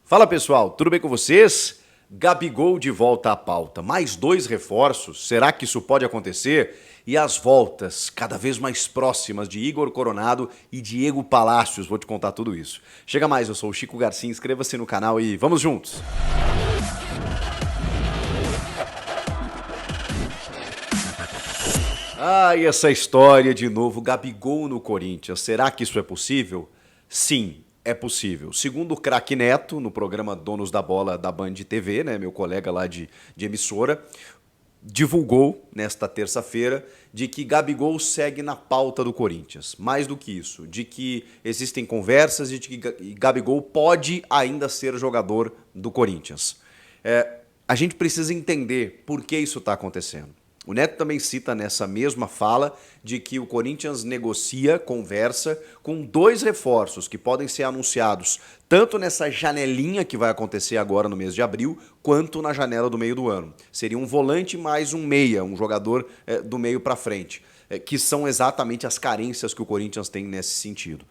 Fala pessoal, tudo bem com vocês? Gabigol de volta à pauta. Mais 2 reforços, será que isso pode acontecer? E as voltas cada vez mais próximas de Igor Coronado e Diego Palacios, vou te contar tudo isso. Chega mais, eu sou o Chico Garcia, inscreva-se no canal e vamos juntos! E essa história de novo, Gabigol no Corinthians, será que isso é possível? Sim, é possível. Segundo o craque Neto, no programa Donos da Bola da Band TV, né, meu colega lá de emissora, divulgou nesta terça-feira de que Gabigol segue na pauta do Corinthians. Mais do que isso, de que existem conversas e de que Gabigol pode ainda ser jogador do Corinthians. A gente precisa entender por que isso está acontecendo. O Neto também cita nessa mesma fala de que o Corinthians negocia, conversa com 2 reforços que podem ser anunciados tanto nessa janelinha que vai acontecer agora no mês de abril, quanto na janela do meio do ano. Seria um volante mais um meia, um jogador do meio para frente, que são exatamente as carências que o Corinthians tem nesse sentido.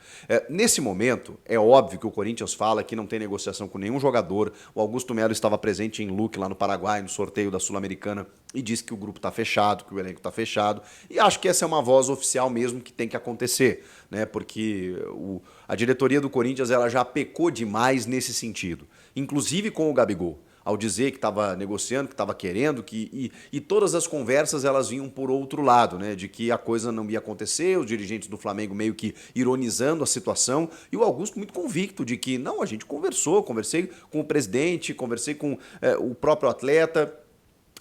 Nesse momento, é óbvio que o Corinthians fala que não tem negociação com nenhum jogador. O Augusto Melo estava presente em Luque, lá no Paraguai, no sorteio da Sul-Americana, e disse que o grupo está fechado, que o elenco está fechado. E acho que essa é uma voz oficial mesmo que tem que acontecer, né? Porque a diretoria do Corinthians ela já pecou demais nesse sentido, inclusive com o Gabigol, ao dizer que estava negociando, que estava querendo, e todas as conversas elas vinham por outro lado, né? De que a coisa não ia acontecer, os dirigentes do Flamengo meio que ironizando a situação, e o Augusto muito convicto de que, não, a gente conversei com o presidente, conversei com o próprio atleta,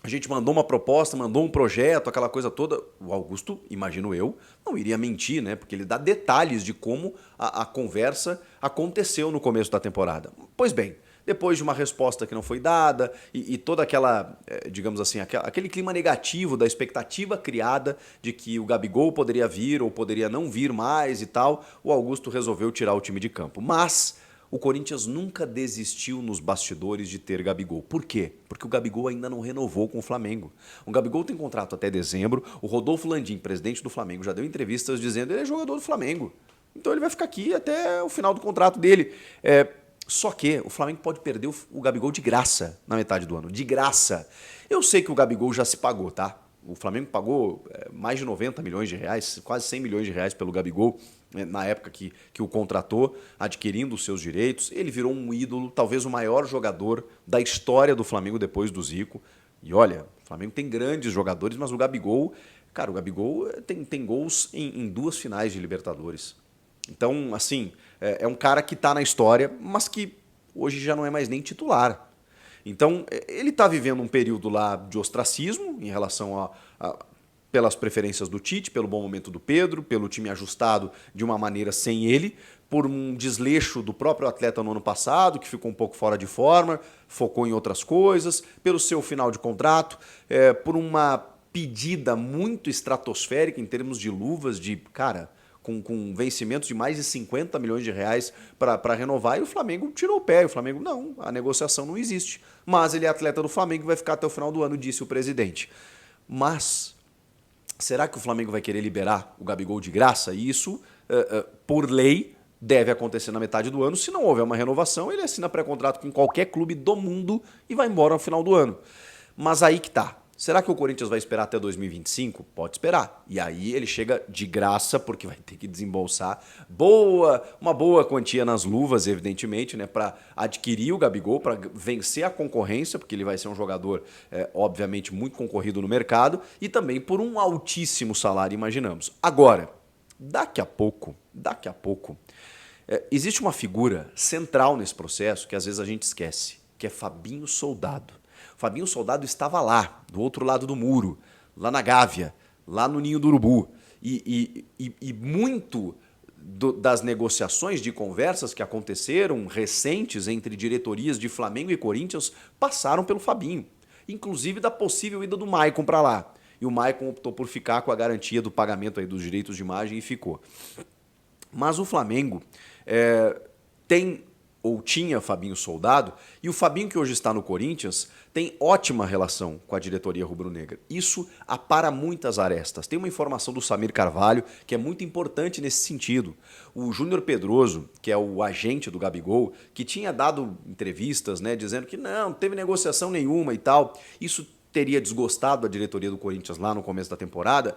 a gente mandou uma proposta, mandou um projeto, aquela coisa toda. O Augusto, imagino eu, não iria mentir, né? Porque ele dá detalhes de como a conversa aconteceu no começo da temporada. Pois bem, depois de uma resposta que não foi dada e toda aquela, digamos assim, aquele clima negativo da expectativa criada de que o Gabigol poderia vir ou poderia não vir mais e tal, o Augusto resolveu tirar o time de campo. Mas o Corinthians nunca desistiu nos bastidores de ter Gabigol. Por quê? Porque o Gabigol ainda não renovou com o Flamengo. O Gabigol tem contrato até dezembro. O Rodolfo Landim, presidente do Flamengo, já deu entrevistas dizendo que ele é jogador do Flamengo. Então ele vai ficar aqui até o final do contrato dele. Só que o Flamengo pode perder o Gabigol de graça na metade do ano. De graça. Eu sei que o Gabigol já se pagou, tá? O Flamengo pagou mais de 90 milhões de reais, quase 100 milhões de reais pelo Gabigol, na época que o contratou, adquirindo os seus direitos. Ele virou um ídolo, talvez o maior jogador da história do Flamengo depois do Zico. E olha, o Flamengo tem grandes jogadores, mas o Gabigol, cara, o Gabigol tem gols em 2 finais de Libertadores. Então, assim, é um cara que está na história, mas que hoje já não é mais nem titular. Então, ele está vivendo um período lá de ostracismo em relação pelas preferências do Tite, pelo bom momento do Pedro, pelo time ajustado de uma maneira sem ele, por um desleixo do próprio atleta no ano passado, que ficou um pouco fora de forma, focou em outras coisas, pelo seu final de contrato, por uma pedida muito estratosférica em termos de luvas, de, cara, com vencimentos de mais de 50 milhões de reais para renovar, e o Flamengo tirou o pé. O Flamengo, não, a negociação não existe. Mas ele é atleta do Flamengo e vai ficar até o final do ano, disse o presidente. Mas será que o Flamengo vai querer liberar o Gabigol de graça? E isso, por lei, deve acontecer na metade do ano. Se não houver uma renovação, ele assina pré-contrato com qualquer clube do mundo e vai embora no final do ano. Mas aí que tá. Será que o Corinthians vai esperar até 2025? Pode esperar. E aí ele chega de graça, porque vai ter que desembolsar uma boa quantia nas luvas, evidentemente, né, para adquirir o Gabigol, para vencer a concorrência, porque ele vai ser um jogador, obviamente, muito concorrido no mercado, e também por um altíssimo salário, imaginamos. Agora, daqui a pouco, existe uma figura central nesse processo que às vezes a gente esquece, que é Fabinho Soldado. Fabinho Soldado estava lá, do outro lado do muro, lá na Gávea, lá no Ninho do Urubu. E muito das negociações de conversas que aconteceram recentes entre diretorias de Flamengo e Corinthians passaram pelo Fabinho. Inclusive da possível ida do Maicon para lá. E o Maicon optou por ficar com a garantia do pagamento aí dos direitos de imagem e ficou. Mas o Flamengo tem ou tinha Fabinho Soldado, e o Fabinho que hoje está no Corinthians tem ótima relação com a diretoria rubro-negra. Isso apara muitas arestas. Tem uma informação do Samir Carvalho que é muito importante nesse sentido. O Júnior Pedroso, que é o agente do Gabigol, que tinha dado entrevistas, né, dizendo que não teve negociação nenhuma e tal, isso teria desgostado a diretoria do Corinthians lá no começo da temporada.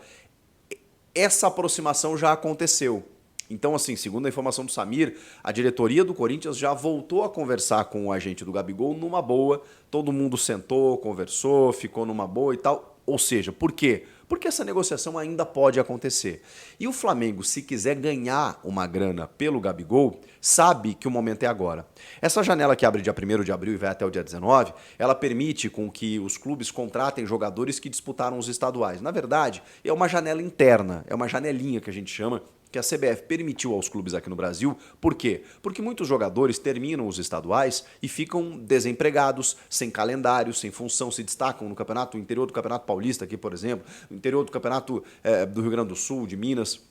Essa aproximação já aconteceu. Então, assim, segundo a informação do Samir, a diretoria do Corinthians já voltou a conversar com o agente do Gabigol numa boa, todo mundo sentou, conversou, ficou numa boa e tal. Ou seja, por quê? Porque essa negociação ainda pode acontecer. E o Flamengo, se quiser ganhar uma grana pelo Gabigol, sabe que o momento é agora. Essa janela que abre dia 1º de abril e vai até o dia 19, ela permite com que os clubes contratem jogadores que disputaram os estaduais. Na verdade, é uma janela interna, é uma janelinha que a gente chama, que a CBF permitiu aos clubes aqui no Brasil. Por quê? Porque muitos jogadores terminam os estaduais e ficam desempregados, sem calendário, sem função, se destacam no campeonato, no interior do Campeonato Paulista aqui, por exemplo, no interior do Campeonato do Rio Grande do Sul, de Minas,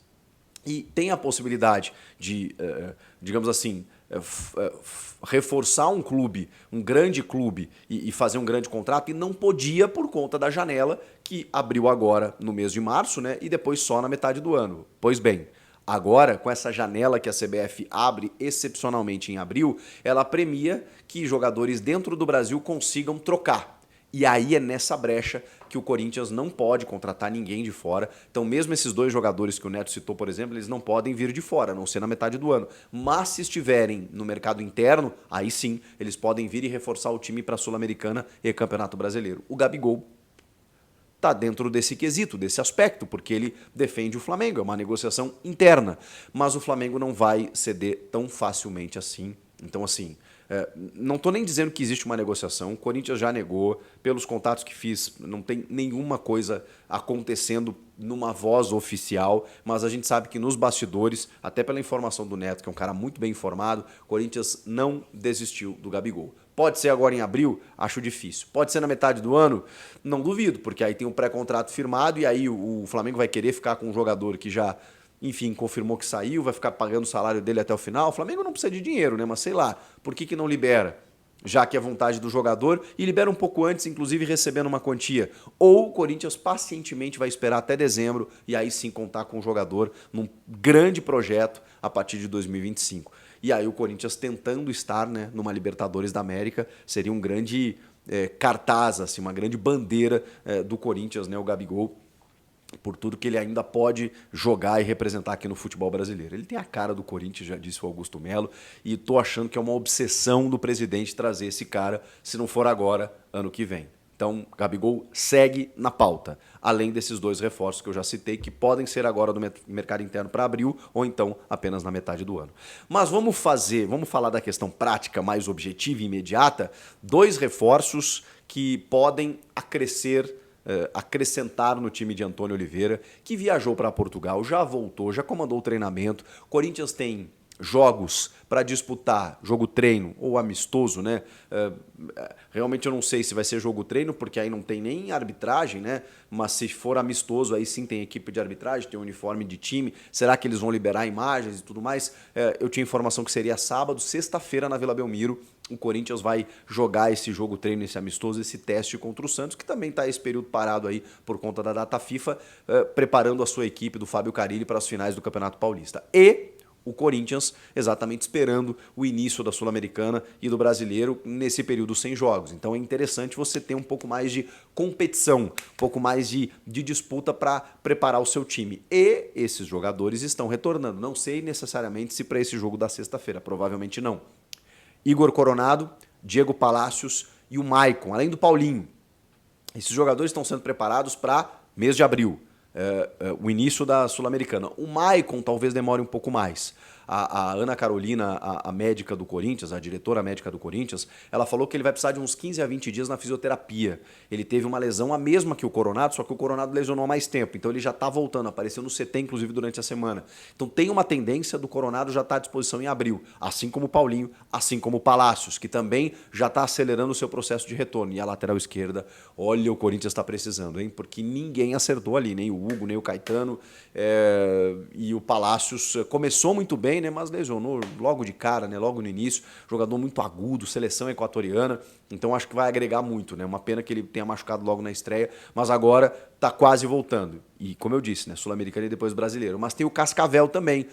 e tem a possibilidade de, digamos assim, reforçar um clube, um grande clube e fazer um grande contrato, e não podia por conta da janela que abriu agora no mês de março, né, e depois só na metade do ano. Pois bem, agora, com essa janela que a CBF abre excepcionalmente em abril, ela premia que jogadores dentro do Brasil consigam trocar. E aí é nessa brecha que o Corinthians não pode contratar ninguém de fora. Então, mesmo esses dois jogadores que o Neto citou, por exemplo, eles não podem vir de fora, a não ser na metade do ano. Mas se estiverem no mercado interno, aí sim, eles podem vir e reforçar o time para a Sul-Americana e Campeonato Brasileiro. O Gabigol está dentro desse quesito, desse aspecto, porque ele defende o Flamengo, é uma negociação interna. Mas o Flamengo não vai ceder tão facilmente assim. Então, assim, não estou nem dizendo que existe uma negociação, o Corinthians já negou, pelos contatos que fiz, não tem nenhuma coisa acontecendo numa voz oficial, mas a gente sabe que nos bastidores, até pela informação do Neto, que é um cara muito bem informado, o Corinthians não desistiu do Gabigol. Pode ser agora em abril? Acho difícil. Pode ser na metade do ano? Não duvido, porque aí tem um pré-contrato firmado e aí o Flamengo vai querer ficar com um jogador que já, enfim, confirmou que saiu, vai ficar pagando o salário dele até o final. O Flamengo não precisa de dinheiro, né? Mas sei lá, por que não libera? Já que é vontade do jogador, e libera um pouco antes, inclusive recebendo uma quantia. Ou o Corinthians pacientemente vai esperar até dezembro e aí sim contar com o jogador num grande projeto a partir de 2025. E aí o Corinthians tentando estar, né, numa Libertadores da América, seria um grande cartaz, assim, uma grande bandeira do Corinthians, né, o Gabigol, por tudo que ele ainda pode jogar e representar aqui no futebol brasileiro. Ele tem a cara do Corinthians, já disse o Augusto Melo, e tô achando que é uma obsessão do presidente trazer esse cara, se não for agora, ano que vem. Então, Gabigol segue na pauta, além desses dois reforços que eu já citei, que podem ser agora do mercado interno para abril, ou então apenas na metade do ano. Mas vamos falar da questão prática, mais objetiva e imediata, dois reforços que podem acrescentar no time de Antônio Oliveira, que viajou para Portugal, já voltou, já comandou o treinamento. Corinthians tem jogos para disputar, jogo treino ou amistoso, né? Realmente eu não sei se vai ser jogo treino, porque aí não tem nem arbitragem, né? Mas se for amistoso, aí sim tem equipe de arbitragem, tem uniforme de time. Será que eles vão liberar imagens e tudo mais? Eu tinha informação que seria sábado, sexta-feira na Vila Belmiro. O Corinthians vai jogar esse jogo treino, esse amistoso, esse teste contra o Santos, que também está esse período parado aí por conta da data FIFA, preparando a sua equipe do Fábio Carille para as finais do Campeonato Paulista. E o Corinthians exatamente esperando o início da Sul-Americana e do Brasileiro nesse período sem jogos. Então é interessante você ter um pouco mais de competição, um pouco mais de disputa para preparar o seu time. E esses jogadores estão retornando. Não sei necessariamente se para esse jogo da sexta-feira, provavelmente não. Igor Coronado, Diego Palacios e o Maicon, além do Paulinho. Esses jogadores estão sendo preparados para mês de abril. O início da Sul-Americana. O Maicon talvez demore um pouco mais. A Ana Carolina, a médica do Corinthians, a diretora médica do Corinthians, ela falou que ele vai precisar de uns 15 a 20 dias na fisioterapia. Ele teve uma lesão a mesma que o Coronado, só que o Coronado lesionou há mais tempo. Então ele já está voltando, apareceu no CT, inclusive, durante a semana. Então tem uma tendência do Coronado já estar à disposição em abril, assim como o Paulinho, assim como o Palacios, que também já está acelerando o seu processo de retorno. E a lateral esquerda, olha, o Corinthians está precisando, hein? Porque ninguém acertou ali, nem o Hugo, nem o Caetano. E o Palacios começou muito bem, bem, né? Mas lesionou logo de cara, né? Logo no início. Jogador muito agudo, seleção equatoriana. Então acho que vai agregar muito, né? Uma pena que ele tenha machucado logo na estreia, mas agora tá quase voltando. E como eu disse, né? Sul-Americano e depois brasileiro. Mas tem o Cascavel também.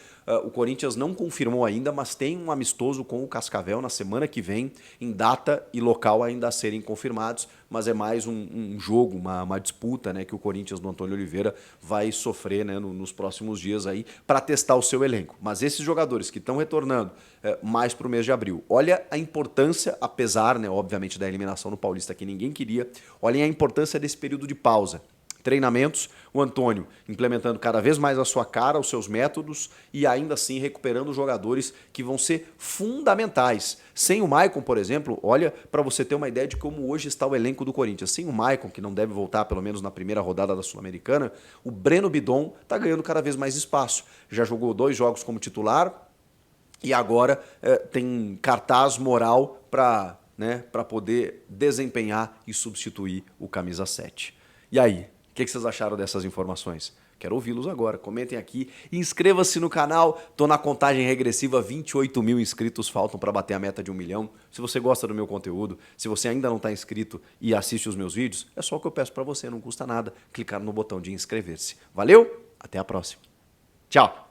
O Corinthians não confirmou ainda, mas tem um amistoso com o Cascavel na semana que vem, em data e local ainda a serem confirmados, mas é mais um jogo, uma disputa, né, que o Corinthians do Antônio Oliveira vai sofrer, né, nos próximos dias aí para testar o seu elenco. Mas esses jogadores que estão retornando mais para o mês de abril, olha a importância, apesar, né, obviamente, da eliminação no Paulista que ninguém queria, olhem a importância desse período de pausa. Treinamentos, o Antônio implementando cada vez mais a sua cara, os seus métodos e ainda assim recuperando os jogadores que vão ser fundamentais. Sem o Maicon, por exemplo, olha para você ter uma ideia de como hoje está o elenco do Corinthians. Sem o Maicon, que não deve voltar pelo menos na primeira rodada da Sul-Americana, o Breno Bidon está ganhando cada vez mais espaço. Já jogou 2 jogos como titular e agora tem cartaz moral para, né, para poder desempenhar e substituir o camisa 7. E aí? O que vocês acharam dessas informações? Quero ouvi-los agora. Comentem aqui. Inscreva-se no canal. Tô na contagem regressiva. 28 mil inscritos faltam para bater a meta de 1 milhão. Se você gosta do meu conteúdo, se você ainda não está inscrito e assiste os meus vídeos, é só o que eu peço para você. Não custa nada clicar no botão de inscrever-se. Valeu? Até a próxima. Tchau!